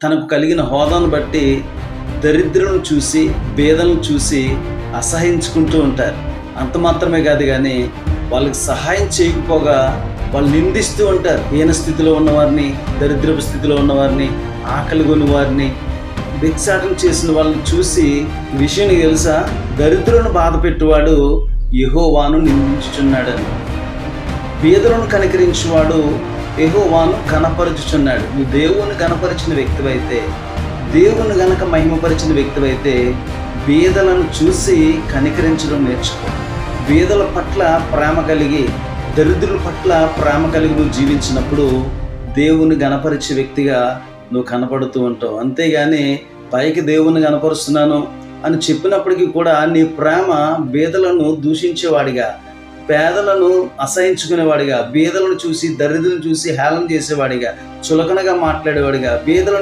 తనకు కలిగిన హోదాను బట్టి దరిద్రులను చూసి, బీదలను చూసి అసహించుకుంటూ ఉంటారు. అంత మాత్రమే కాదు కానీ వాళ్ళకి సహాయం చేయకపోగా వాళ్ళు నిందిస్తూ ఉంటారు. హీన స్థితిలో ఉన్నవారిని, దరిద్రపు స్థితిలో ఉన్నవారిని, ఆకలి కొని వారిని, భిక్షాటన చేసిన వాళ్ళని చూసి విషయం నీకు తెలుసా, దరిద్రులను బాధ పెట్టువాడు యెహోవాను నిందించుచున్నాడని, బీదలను కనికరించువాడు యెహోవాను కనపరుచుచున్నాడు. నువ్వు దేవుని కనపరిచిన వ్యక్తివైతే, దేవుని గనక మహిమపరిచిన వ్యక్తివైతే బీదలను చూసి కనికరించడం నేర్చుకో. బీదల పట్ల ప్రేమ కలిగి, దరిద్రుల పట్ల ప్రేమ కలిగి నువ్వు జీవించినప్పుడు దేవుని గణపరిచే వ్యక్తిగా నువ్వు కనపడుతూ ఉంటావు. అంతేగాని పైకి దేవుని గణపరుస్తున్నాను అని చెప్పినప్పటికీ కూడా నీ ప్రేమ బీదలను దూషించేవాడిగా, పేదలను అసహించుకునేవాడిగా, బీదలను చూసి, దరిద్రులను చూసి హేళన చేసేవాడిగా, చులకనగా మాట్లాడేవాడిగా, బీదలను